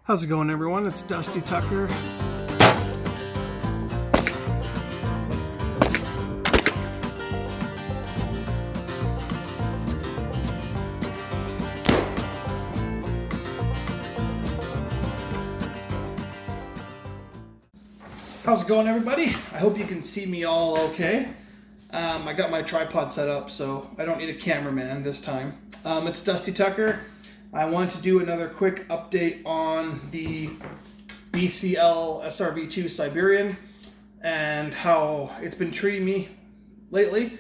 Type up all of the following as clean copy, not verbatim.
How's it going, everyone? It's Dusty Tucker. How's it going, everybody? I hope you can see me all okay. I got my tripod set up, so I don't need a cameraman this time. It's Dusty Tucker. I wanted to do another quick update on the BCL SRV2 Siberian and how it's been treating me lately.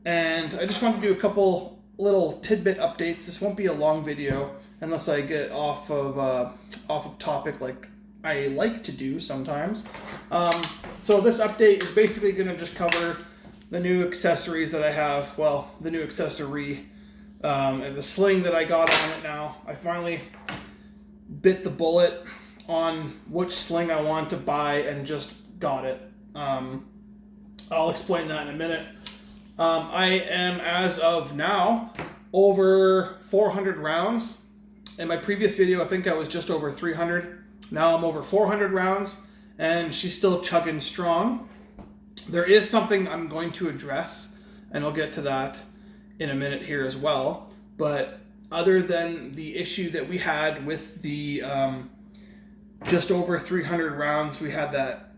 And I just wanted to do a couple little tidbit updates. This won't be a long video unless I get off of topic like I like to do sometimes. So this update is basically going to just cover the new accessories that I have. Well, the new accessory and the sling that I got on it now. I finally bit the bullet on which sling I want to buy and just got it. I'll explain that in a minute. I am, as of now, over 400 rounds. In my previous video, I think I was just over 300. Now I'm over 400 rounds, and she's still chugging strong. There is something I'm going to address, and I'll get to that in a minute here as well. But other than the issue that we had with the just over 300 rounds, we had that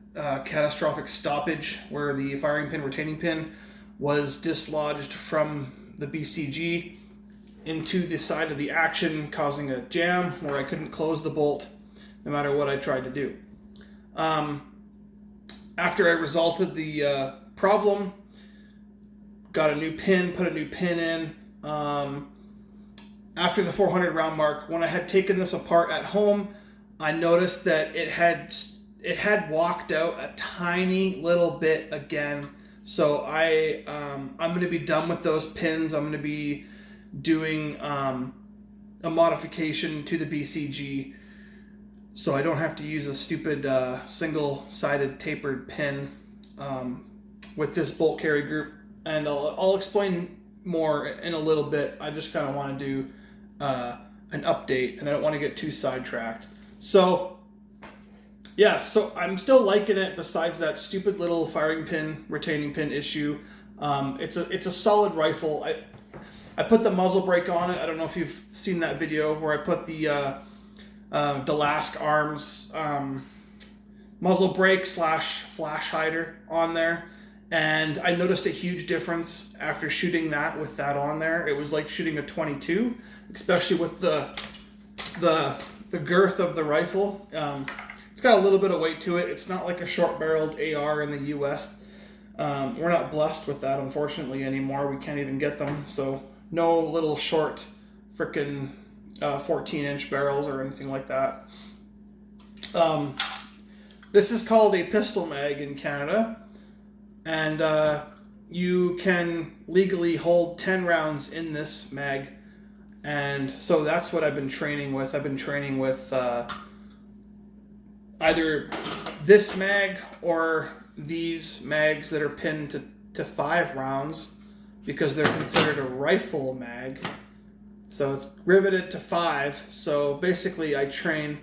catastrophic stoppage where the firing pin retaining pin was dislodged from the BCG into the side of the action, causing a jam where I couldn't close the bolt no matter what I tried to do. After I resolved the problem, got a new pin, put a new pin in. After the 400 round mark, when I had taken this apart at home, I noticed that it had walked out a tiny little bit again. So I'm going to be done with those pins. I'm going to be doing a modification to the BCG, so I don't have to use a stupid single-sided tapered pin with this bolt carry group. And I'll explain more in a little bit. I just kind of want to do an update, and I don't want to get too sidetracked. So, yeah, so I'm still liking it besides that stupid little firing pin, retaining pin issue. It's a solid rifle. I put the muzzle brake on it. I don't know if you've seen that video where I put the Delask Arms muzzle brake / flash hider on there, and I noticed a huge difference after shooting that with that on there. It was like shooting a 22, especially with the girth of the rifle. It's got a little bit of weight to it. It's not like a short-barreled AR in the US. We're not blessed with that, unfortunately, anymore. We can't even get them, so no little short frickin' 14-inch barrels or anything like that. This is called a pistol mag in Canada, and you can legally hold 10 rounds in this mag, and so that's what I've been training with. I've been training with either this mag or these mags that are pinned to 5 rounds because they're considered a rifle mag. So it's riveted to 5. So basically I train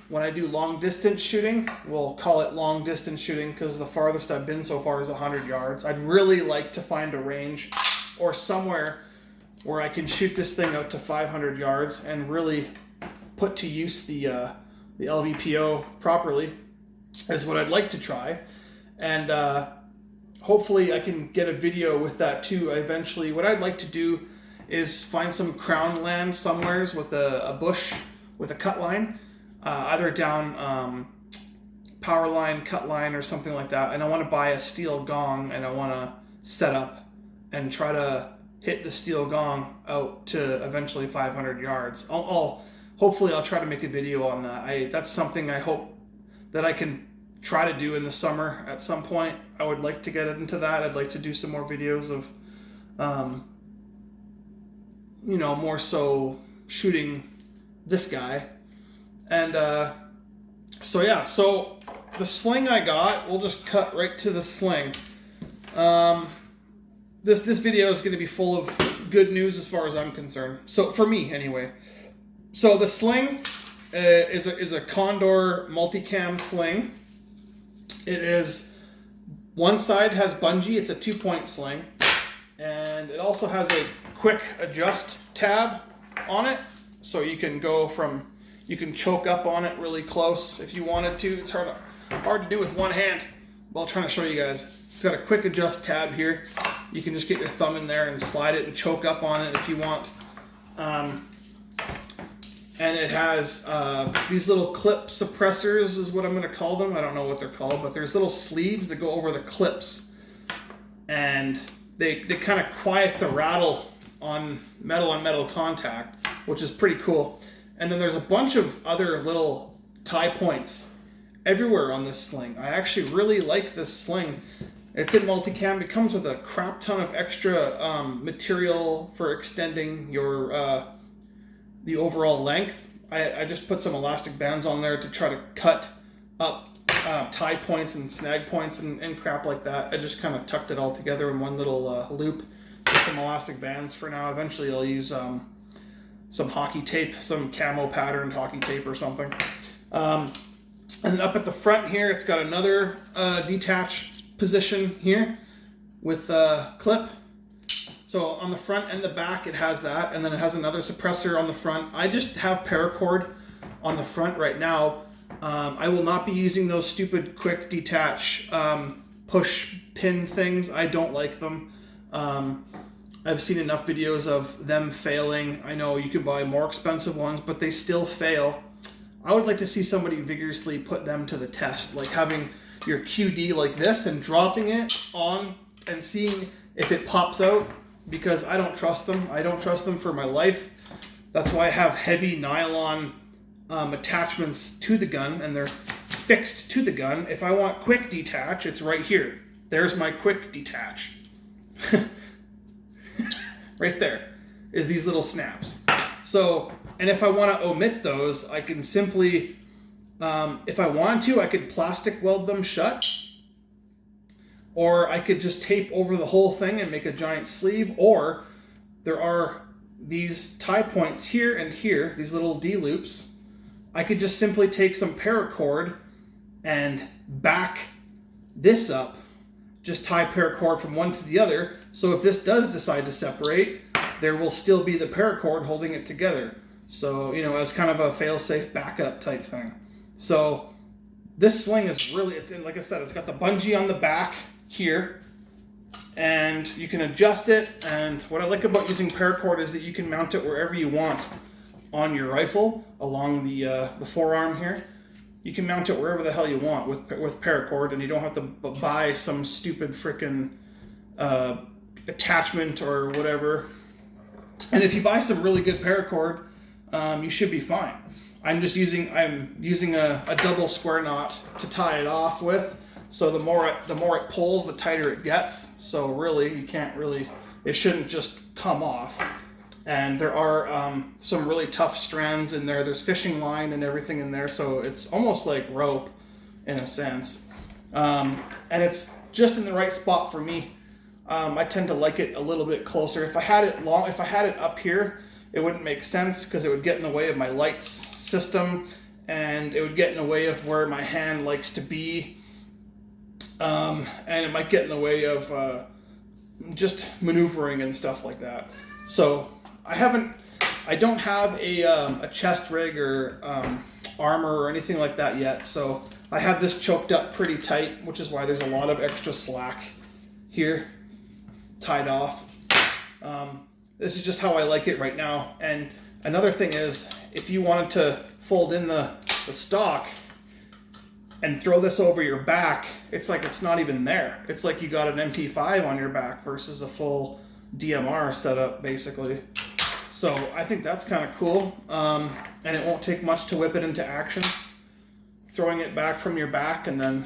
when I do long distance shooting. We'll call it long distance shooting because the farthest I've been so far is 100 yards. I'd really like to find a range or somewhere where I can shoot this thing out to 500 yards and really put to use the LVPO properly is what I'd like to try. And hopefully I can get a video with that too. Eventually, what I'd like to do is find some crown land somewheres with a bush with a cut line, either down power line, cut line, or something like that. And I want to buy a steel gong, and I want to set up and try to hit the steel gong out to eventually 500 yards. Hopefully I'll try to make a video on that. That's something I hope that I can try to do in the summer at some point. I would like to get into that. I'd like to do some more videos of more so shooting this guy. And so the sling I got, we'll just cut right to the sling. This video is going to be full of good news as far as I'm concerned. So for me anyway. So the sling is a Condor multicam sling. It is, one side has bungee, it's a 2-point sling, and it also has a quick adjust tab on it, so you can go from, you can choke up on it really close if you wanted to. It's hard to do with one hand, but I'll try to show you guys. It's got a quick adjust tab here. You can just get your thumb in there and slide it and choke up on it if you want. And it has these little clip suppressors is what I'm going to call them. I don't know what they're called, but there's little sleeves that go over the clips. And they kind of quiet the rattle on metal contact, which is pretty cool. And then there's a bunch of other little tie points everywhere on this sling. I actually really like this sling. It's in multicam. It comes with a crap ton of extra material for extending your the overall length. I just put some elastic bands on there to try to cut up tie points and snag points and crap like that. I just kind of tucked it all together in one little loop with some elastic bands for now. Eventually I'll use some hockey tape, some camo patterned hockey tape or something. And then up at the front here, it's got another detach position here with a clip. So on the front and the back it has that, and then it has another suppressor on the front. I just have paracord on the front right now. I will not be using those stupid quick detach push pin things. I don't like them. I've seen enough videos of them failing. I know you can buy more expensive ones, but they still fail. I would like to see somebody vigorously put them to the test, like having your QD like this and dropping it on and seeing if it pops out, because I don't trust them. I don't trust them for my life. That's why I have heavy nylon attachments to the gun, and they're fixed to the gun. If I want quick detach, it's right here. There's my quick detach. Right there is these little snaps. So, and if I want to omit those, I can simply, if I want to, I could plastic weld them shut, or I could just tape over the whole thing and make a giant sleeve, or there are these tie points here and here, these little D-loops. I could just simply take some paracord and back this up, just tie paracord from one to the other, so if this does decide to separate, there will still be the paracord holding it together. So, you know, as kind of a fail-safe backup type thing. So this sling is really, it's in, like I said, it's got the bungee on the back here, and you can adjust it. And what I like about using paracord is that you can mount it wherever you want on your rifle along the forearm here. You can mount it wherever the hell you want with paracord, and you don't have to buy some stupid frickin' attachment or whatever. And if you buy some really good paracord, you should be fine. I'm using a double square knot to tie it off with. So the more it pulls, the tighter it gets. So really, it shouldn't just come off. And there are some really tough strands in there. There's fishing line and everything in there, so it's almost like rope in a sense. And it's just in the right spot for me. I tend to like it a little bit closer. If I had it up here, it wouldn't make sense because it would get in the way of my lights system, and it would get in the way of where my hand likes to be. And it might get in the way of just maneuvering and stuff like that. So I don't have a chest rig or armor or anything like that yet. So I have this choked up pretty tight, which is why there's a lot of extra slack here tied off. This is just how I like it right now. And another thing is, if you wanted to fold in the stock and throw this over your back, it's like it's not even there. It's like you got an MP5 on your back versus a full DMR setup, basically. So I think that's kind of cool, and it won't take much to whip it into action. Throwing it back from your back, and then,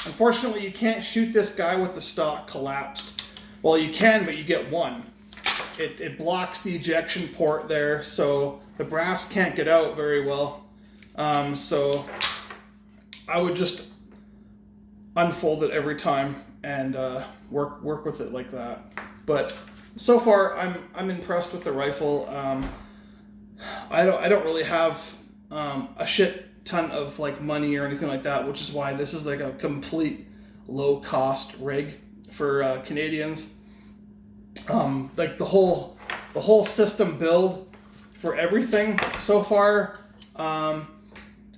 unfortunately, you can't shoot this guy with the stock collapsed. Well, you can, but you get one. It blocks the ejection port there, so the brass can't get out very well. So I would just unfold it every time and work with it like that. But so far, I'm impressed with the rifle. I don't really have a shit ton of like money or anything like that, which is why this is like a complete low cost rig for Canadians. Like the whole system build for everything so far, I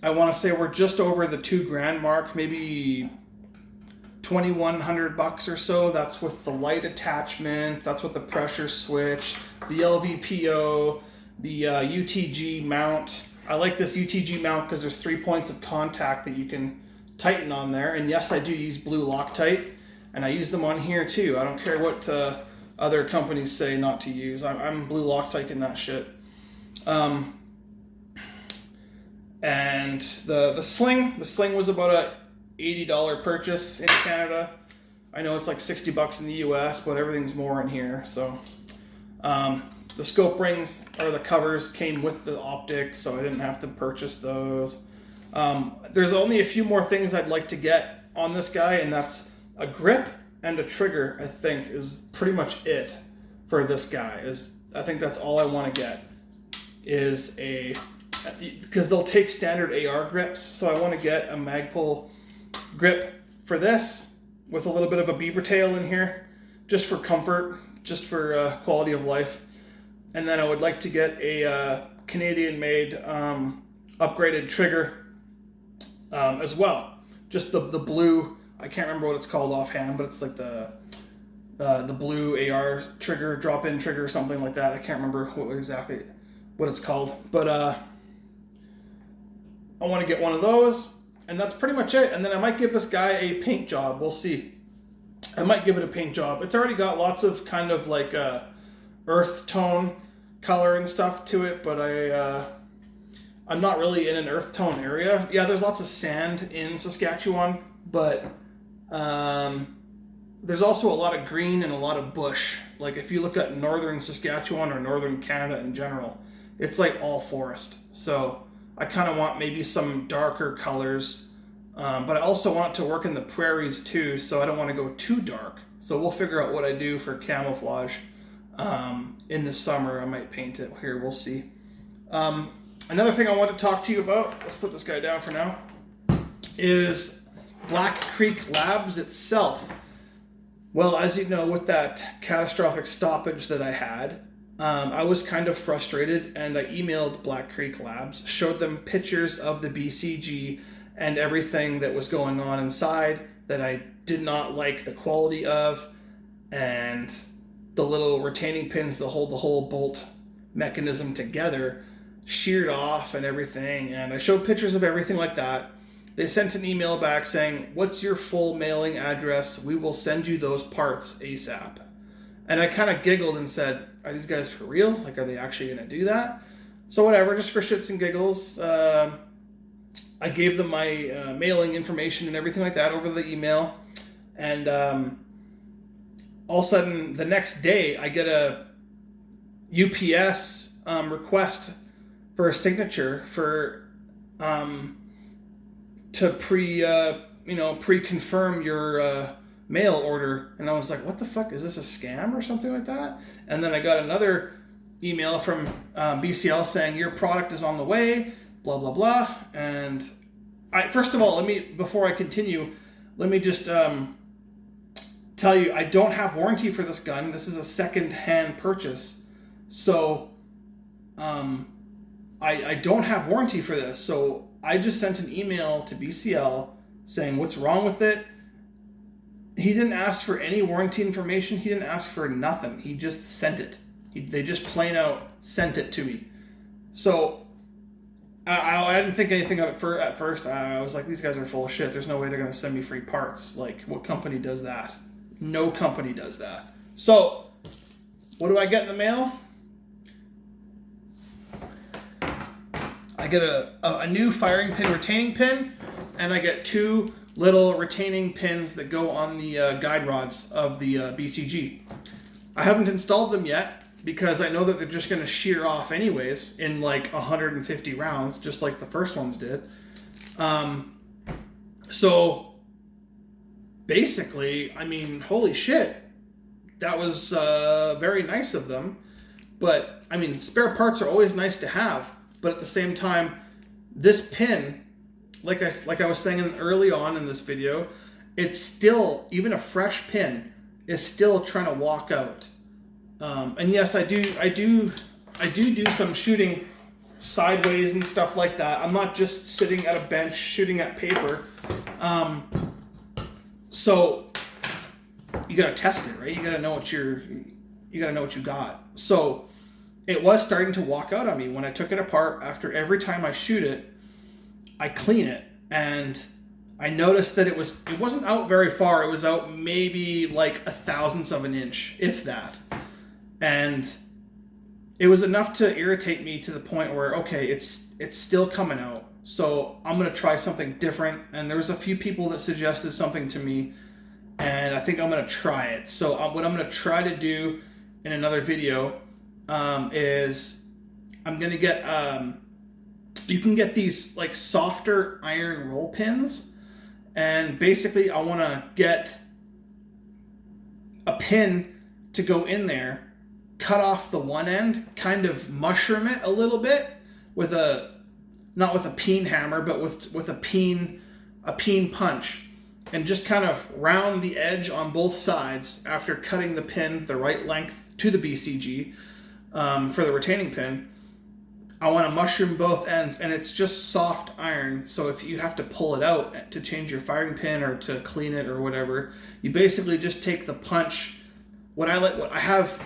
want to say we're just over the $2,000 mark, maybe $2,100 or so. That's with the light attachment, that's with the pressure switch, the LVPO, the UTG mount. I like this UTG mount because there's 3 points of contact that you can tighten on there. And yes, I do use blue Loctite, and I use them on here too. I don't care what other companies say not to use. I'm blue Loctite in that shit. And the sling was about a $80 purchase in Canada. I know it's like $60 in the US, but everything's more in here. So the scope rings or the covers came with the optic, so I didn't have to purchase those. There's only a few more things I'd like to get on this guy, and that's a grip and a trigger. I think is pretty much it for this guy. I think that's all I want to get is because they'll take standard AR grips, so I want to get a Magpul grip for this with a little bit of a beaver tail in here, just for comfort, just for quality of life. And then I would like to get a Canadian-made upgraded trigger as well. Just the blue, I can't remember what it's called offhand, but it's like the blue AR trigger, drop-in trigger, something like that. I can't remember exactly what it's called, but I want to get one of those, and that's pretty much it. And then I might give this guy a paint job. We'll see. I might give it a paint job. It's already got lots of kind of like earth tone color and stuff to it, but I'm not really in an earth tone area. Yeah, there's lots of sand in Saskatchewan, but there's also a lot of green and a lot of bush. Like if you look at northern Saskatchewan or northern Canada in general, it's like all forest. So I kind of want maybe some darker colors, but I also want it to work in the prairies too, so I don't want to go too dark. So we'll figure out what I do for camouflage in the summer. I might paint it here, we'll see. Another thing I want to talk to you about, let's put this guy down for now, is Black Creek Labs itself. Well, as you know, with that catastrophic stoppage that I had, I was kind of frustrated, and I emailed Black Creek Labs, showed them pictures of the BCG and everything that was going on inside that I did not like the quality of, and the little retaining pins that hold the whole bolt mechanism together sheared off and everything, and I showed pictures of everything like that. They sent an email back saying, "What's your full mailing address? We will send you those parts ASAP." And I kind of giggled and said, "Are these guys for real? Like, are they actually going to do that?" So whatever, just for shits and giggles, I gave them my mailing information and everything like that over the email. And all of a sudden, the next day, I get a UPS request for a signature for to pre-confirm your mail order. And I was like, what the fuck, is this a scam or something like that? And then I got another email from BCL saying your product is on the way, blah blah blah. And first of all, before I continue, let me just tell you, I don't have warranty for this gun. This is a second-hand purchase, so I don't have warranty for this. So I just sent an email to BCL saying what's wrong with it. He didn't ask for any warranty information. He didn't ask for nothing. He just sent it. They just plain out sent it to me. So I didn't think anything of it at first. I was like, these guys are full of shit. There's no way they're going to send me free parts. Like, what company does that? No company does that. So what do I get in the mail? I get a new firing pin retaining pin, and I get 2 little retaining pins that go on the guide rods of the BCG. I haven't installed them yet because I know that they're just going to shear off anyways in like 150 rounds, just like the first ones did. So basically, I mean, holy shit, that was very nice of them. But I mean, spare parts are always nice to have, but at the same time, this pin, like I was saying early on in this video, it's still, even a fresh pin is still trying to walk out. And yes, I do some shooting sideways and stuff like that. I'm not just sitting at a bench shooting at paper. So you gotta test it, right? You gotta know what you got. So it was starting to walk out on me when I took it apart. After every time I shoot it, I clean it, and I noticed that it wasn't out very far. It was out maybe like 1/1000th of an inch, if that. And it was enough to irritate me to the point where, okay, it's still coming out. So I'm going to try something different. And there was a few people that suggested something to me, and I think I'm going to try it. So what I'm going to try to do in another video is I'm going to get, you can get these like softer iron roll pins. And basically I want to get a pin to go in there, cut off the one end, kind of mushroom it a little bit with not with a peen hammer, but with a peen punch, and just kind of round the edge on both sides after cutting the pin the right length to the BCG for the retaining pin. I want to mushroom both ends, and it's just soft iron. So if you have to pull it out to change your firing pin or to clean it or whatever, you basically just take the punch. What a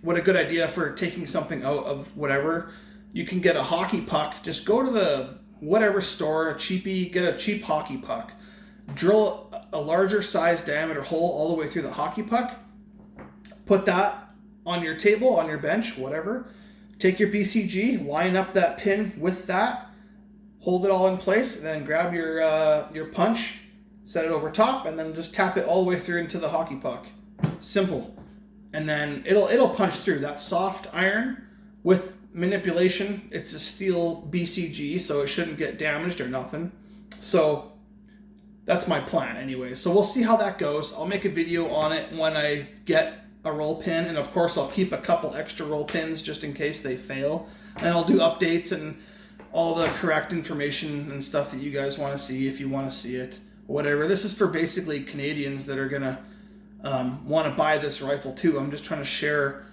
good idea for taking something out of whatever. You can get a hockey puck. Just go to the whatever store, get a cheap hockey puck. Drill a larger size diameter hole all the way through the hockey puck. Put that on your table, on your bench, whatever. Take your BCG, line up that pin with that, hold it all in place, and then grab your punch, set it over top, and then just tap it all the way through into the hockey puck. Simple. And then it'll punch through. That soft iron with manipulation. It's a steel BCG, so it shouldn't get damaged or nothing. So that's my plan anyway. So we'll see how that goes. I'll make a video on it when I get a roll pin, and of course I'll keep a couple extra roll pins just in case they fail, and I'll do updates and all the correct information and stuff that you guys want to see if you want to see it, whatever. This is for basically Canadians that are gonna want to buy this rifle too. I'm just trying to share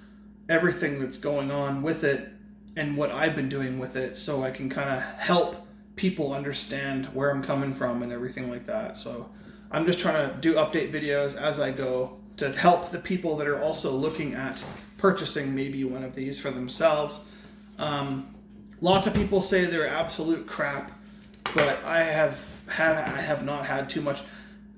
everything that's going on with it and what I've been doing with it, so I can kind of help people understand where I'm coming from and everything like that. So I'm just trying to do update videos as I go to help the people that are also looking at purchasing maybe one of these for themselves. Lots of people say they're absolute crap, but I have not had too much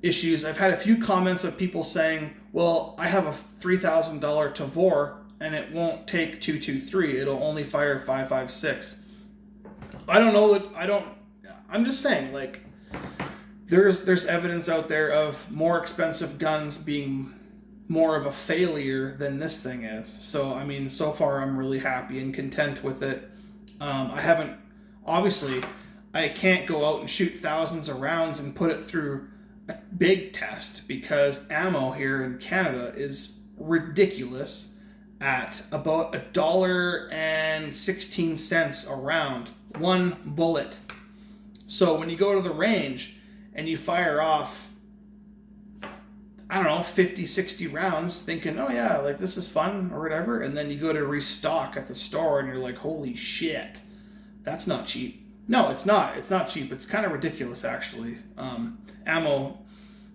issues. I've had a few comments of people saying, well, I have a $3,000 Tavor and it won't take 223. It'll only fire 5.56. I don't know that, I'm just saying, like, there's evidence out there of more expensive guns being more of a failure than this thing is. So, I mean, so far I'm really happy and content with it. Obviously, I can't go out and shoot thousands of rounds and put it through a big test because ammo here in Canada is ridiculous at about $1.16 a round, one bullet. So when you go to the range and you fire off, I don't know, 50, 60 rounds thinking, oh yeah, like this is fun or whatever. And then you go to restock at the store and you're like, holy shit, that's not cheap. No, it's not. It's not cheap. It's kind of ridiculous, actually. Ammo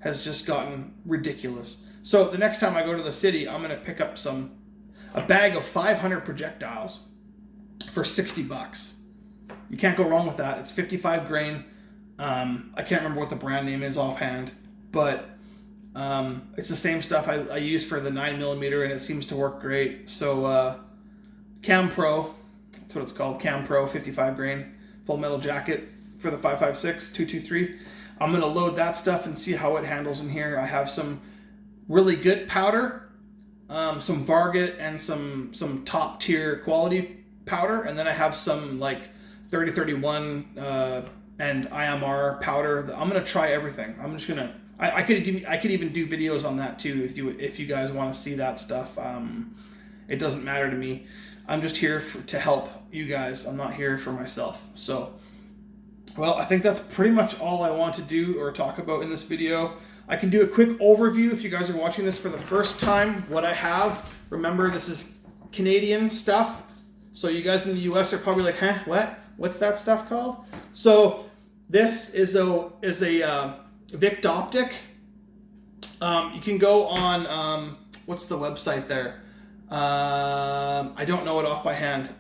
has just gotten ridiculous. So the next time I go to the city, I'm going to pick up a bag of 500 projectiles for $60. You can't go wrong with that. It's 55 grain. I can't remember what the brand name is offhand, but it's the same stuff I use for the 9mm, and it seems to work great. So Cam Pro, that's what it's called, Cam Pro 55 grain full metal jacket for the 5.56 223. I'm going to load that stuff and see how it handles in here. I have some really good powder, some Varget and some top tier quality powder, and then I have some like 3031 and IMR powder. I'm going to try everything. I'm just going to I could even do videos on that too if you guys want to see that stuff. It doesn't matter to me. I'm just here to help you guys. I'm not here for myself. So Well, I think that's pretty much all I want to do or talk about in this video. I can do a quick overview if you guys are watching this for the first time, what I have. Remember, this is Canadian stuff. So you guys in the US are probably like, huh, what? What's that stuff called? So this is a Vict Optic. You can go on, what's the website there? I don't know it off by hand.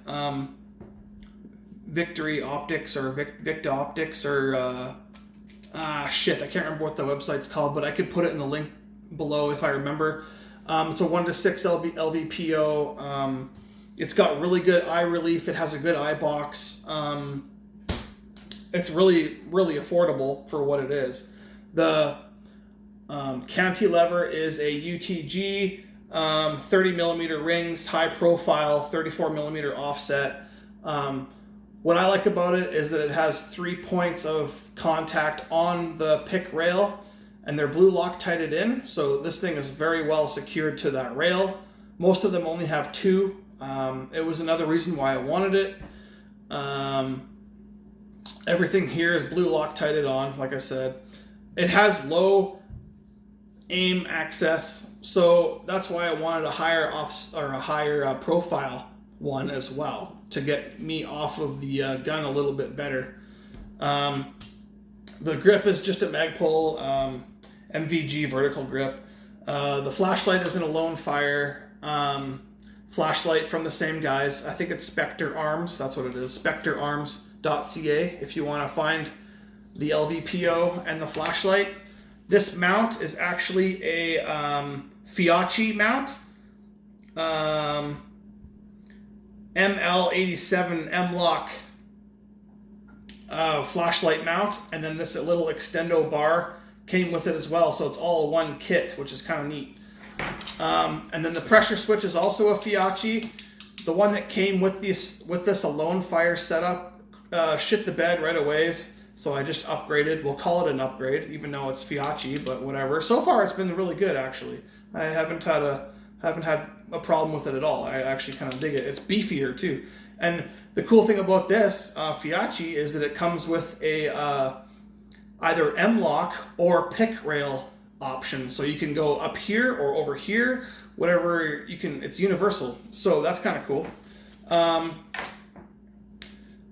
Victory Optics or Vict Optics or shit, I can't remember what the website's called, but I could put it in the link below if I remember. It's a 1:6 LVPO. It's got really good eye relief. It has a good eye box. It's really, really affordable for what it is. The cantilever is a UTG, 30 millimeter rings, high profile, 34 millimeter offset. What I like about it is that it has 3 points of contact on the pick rail, and they're blue Loctited in, so this thing is very well secured to that rail. Most of them only have 2. It was another reason why I wanted it. Everything here is blue Loctited on, like I said. It has low aim access, so that's why I wanted a higher profile one as well, to get me off of the gun a little bit better. The grip is just a Magpul MVG vertical grip. The flashlight is an Alone Fire flashlight from the same guys. I think it's Spectre Arms. That's what it is. SpectreArms.ca if you want to find the LVPO and the flashlight. This mount is actually a Fiachi mount. ML87 M-Lock flashlight mount, and then this little extendo bar came with it as well, so it's all one kit, which is kind of neat. And then the pressure switch is also a Fiachi. The one that came with this Alone Fire setup shit the bed right away, so I just upgraded. We'll call it an upgrade, even though it's Fiachi, but whatever. So far, it's been really good, actually. I haven't had a problem with it at all. I actually kind of dig it. It's beefier too. And the cool thing about this Fiachi is that it comes with a either M-Lock or pick rail option. So you can go up here or over here, whatever you can. It's universal. So that's kind of cool.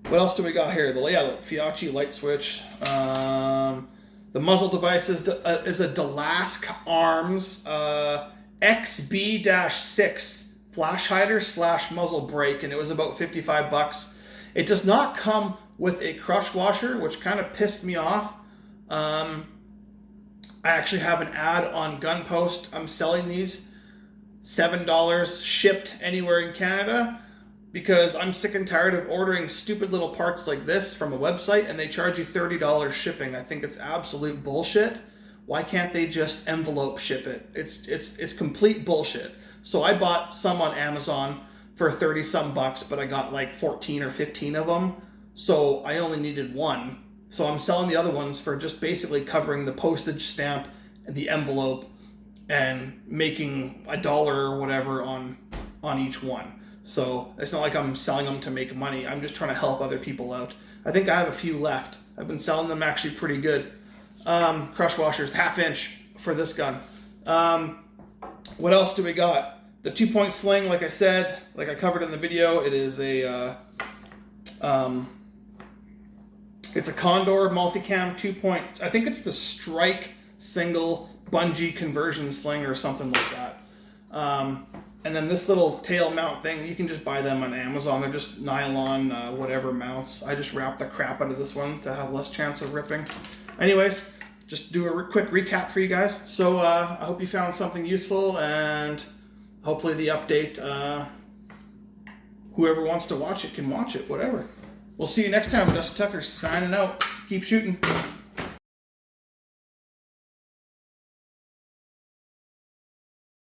What else do we got here? The Fiachi light switch. The muzzle device is a Delask Arms XB-6 flash hider / muzzle brake, and it was about $55. It does not come with a crush washer, which kind of pissed me off. I actually have an ad on Gunpost. I'm selling these $7 shipped anywhere in Canada, because I'm sick and tired of ordering stupid little parts like this from a website and they charge you $30 shipping. I think it's absolute bullshit. Why can't they just envelope ship it? It's complete bullshit. So I bought some on Amazon for 30 some bucks, but I got like 14 or 15 of them. So I only needed one. So I'm selling the other ones for just basically covering the postage stamp and the envelope and making $1 or whatever on each one. So it's not like I'm selling them to make money. I'm just trying to help other people out. I think I have a few left. I've been selling them actually pretty good. Crush washers, 1/2 inch for this gun. What else do we got? The 2-point sling, like I said, like I covered in the video, it is it's a Condor multicam 2-point. I think it's the Strike single bungee conversion sling or something like that. And then this little tail mount thing, you can just buy them on Amazon. They're just nylon, whatever mounts. I just wrapped the crap out of this one to have less chance of ripping. Anyways, just do a quick recap for you guys. So I hope you found something useful, and hopefully the update, whoever wants to watch it can watch it, whatever. We'll see you next time. Dusty Tucker signing out. Keep shooting.